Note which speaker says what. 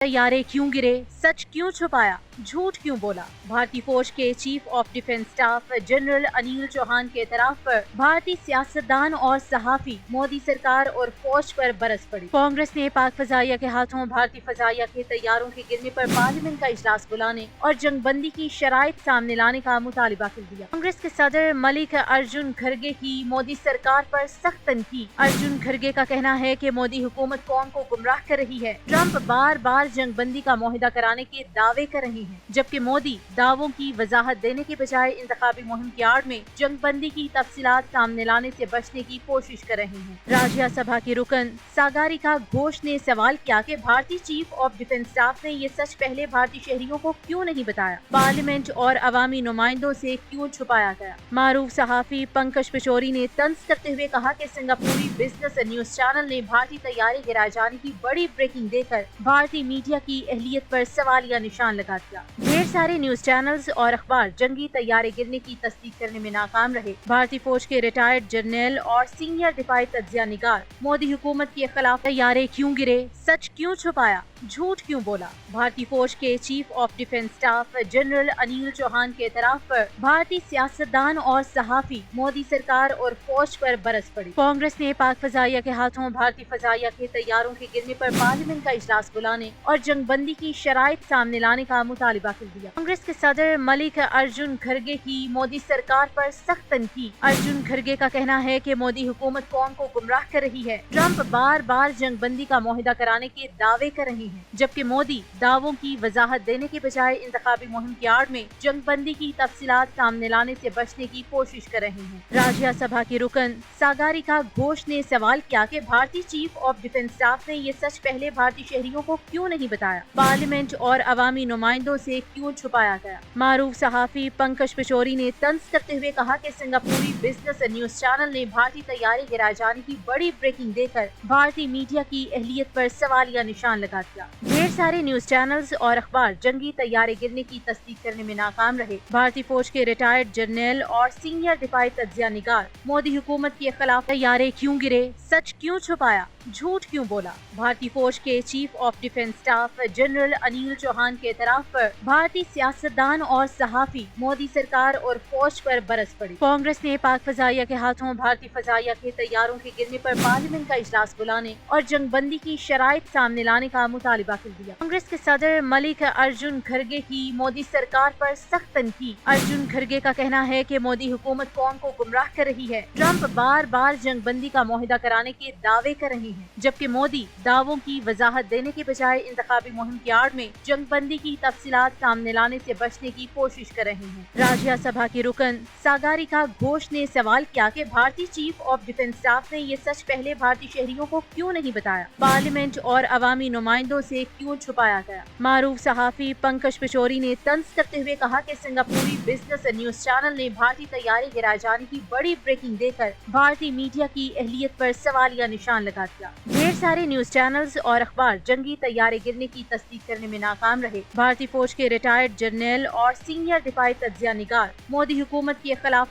Speaker 1: तैयारे क्यों गिरे, सच क्यों छुपाया, झूठ क्यों बोला। भारतीय फौज के chief of defence staff general Anil Chauhan के एतराफ पर भारतीय सियासतदान और सहाफी मोदी सरकार और फौज पर बरस पड़ी। कांग्रेस ने पाक फजाइया के हाथों भारतीय फजाइया के तैयारों के गिरने पर पार्लियामेंट का इजलास बुलाने और जंगबंदी की शराइत सामने लाने का मुतालिबा कर दिया। कांग्रेस के सदर मलिक अर्जुन खरगे की मोदी सरकार पर सख्त तनकीद। अर्जुन खरगे का कहना है कि मोदी हुकूमत कौम को गुमराह कर रही है। ट्रंप बार बार जंगबंदी का मुआहिदा कराने के दावे कर रहे हैं, जबकि मोदी दावों की वजाहत देने के बजाय इंतखाबी मुहिम की आड़ में जंगबंदी की तफसीलात सामने लाने से बचने की कोशिश कर रहे हैं। राज्यसभा के रुकन सागरिका घोष ने सवाल किया कि भारतीय चीफ ऑफ डिफेंस स्टाफ ने ये सच पहले भारतीय शहरियों को क्यों नहीं बताया, पार्लियामेंट और अवामी नुमाइंदों से क्यों छुपाया गया। मारूफ सहाफी पंकज पिशोरी ने तंज करते हुए कहा कि सिंगापुरी बिजनेस न्यूज चैनल ने भारतीय तैयारी गिराए जाने की बड़ी ब्रेकिंग देकर भारतीय मीडिया की अहलियत पर सवालिया निशान लगा दिया। ढेर सारे न्यूज चैनल्स और अखबार जंगी तैयारे गिरने की तस्दीक करने में नाकाम रहे। भारतीय फौज के रिटायर्ड जर्नल और सीनियर दिफाई तज्जिया निगार मोदी हुकूमत के खिलाफ तैयारे क्यों गिरे, सच क्यों छुपाया, झूठ क्यों बोला। भारतीय फौज के chief of defence staff general Anil Chauhan के एतराफ पर भारतीय सियासतदान और सहाफी मोदी सरकार और फौज पर बरस पड़ी। कांग्रेस ने पाक फजाइया के हाथों भारतीय फजाइया के तैयारों के गिरने पर पार्लियामेंट का इजलास बुलाने और जंगबंदी की शराइत सामने लाने का मुतालिबा कर दिया। कांग्रेस के सदर मलिक अर्जुन खरगे की मोदी सरकार पर सख्त तनकीद। अर्जुन खरगे का कहना है कि मोदी हुकूमत कौम को गुमराह कर रही है। ट्रंप बार बार जंगबंदी का मुआहिदा कराने के दावे कर रहे हैं, जबकि मोदी दावों की वजाहत देने के बजाय इंतखाबी मुहिम की आड़ में जंगबंदी की तफसीलात सामने लाने से बचने की कोशिश कर रहे हैं। राज्यसभा के रुकन सागरिका घोष ने सवाल किया कि भारतीय चीफ ऑफ डिफेंस स्टाफ ने ये सच पहले भारतीय शहरियों को क्यों नहीं बताया, पार्लियामेंट और अवामी नुमाइंदों से क्यों छुपाया गया। मारूफ सहाफी पंकज पिशोरी ने तंज करते हुए कहा कि सिंगापुरी बिजनेस न्यूज चैनल ने भारतीय तैयारी गिराए जाने की बड़ी ब्रेकिंग देकर भारतीय मीडिया की अहलियत पर सवालिया निशान लगा दिया। ढेर सारे न्यूज चैनल्स और अखबार जंगी तैयारे गिरने की तस्दीक करने में नाकाम रहे। भारतीय फौज के रिटायर्ड जर्नल और सीनियर दिफाई तज्जिया निगार मोदी हुकूमत के खिलाफ तैयारे क्यों गिरे, सच क्यों छुपाया, झूठ क्यों बोला। भारतीय फौज के chief of defence staff general Anil Chauhan के एतराफ पर भारतीय सियासतदान और सहाफी मोदी सरकार और फौज पर बरस पड़ी। कांग्रेस ने पाक फजाइया के हाथों भारतीय फजाइया के तैयारों के गिरने पर पार्लियामेंट का इजलास बुलाने और जंगबंदी की शराइत सामने लाने का मुतालिबा कर दिया। कांग्रेस के सदर मलिक अर्जुन खरगे की मोदी सरकार पर सख्त तनकीद। अर्जुन खरगे का कहना है कि मोदी हुकूमत कौम को गुमराह कर रही है। ट्रंप बार बार जंगबंदी का मुआहिदा कराने के दावे कर रहे हैं, जबकि मोदी दावों की वजाहत देने के बजाय इंतखाबी मुहिम की आड़ में जंगबंदी की तफसीलात सामने लाने से बचने की कोशिश कर रहे हैं। राज्यसभा के रुकन सागरिका घोष ने सवाल किया कि भारतीय चीफ ऑफ डिफेंस स्टाफ ने ये सच पहले भारतीय शहरियों को क्यों नहीं बताया, पार्लियामेंट और अवामी नुमाइंदों से क्यों छुपाया गया। मारूफ सहाफी पंकज पिशोरी ने तंज करते हुए कहा कि सिंगापुरी बिजनेस न्यूज चैनल ने भारतीय तैयारी गिराए जाने की बड़ी ब्रेकिंग देकर भारतीय मीडिया की अहलियत पर सवालिया निशान लगा दिया। ढेर सारे न्यूज चैनल्स और अखबार जंगी तैयारे गिरने की तस्दीक करने में नाकाम रहे। भारतीय फौज के रिटायर्ड जर्नल और सीनियर दिफाई तज्जिया निगार मोदी हुकूमत के खिलाफ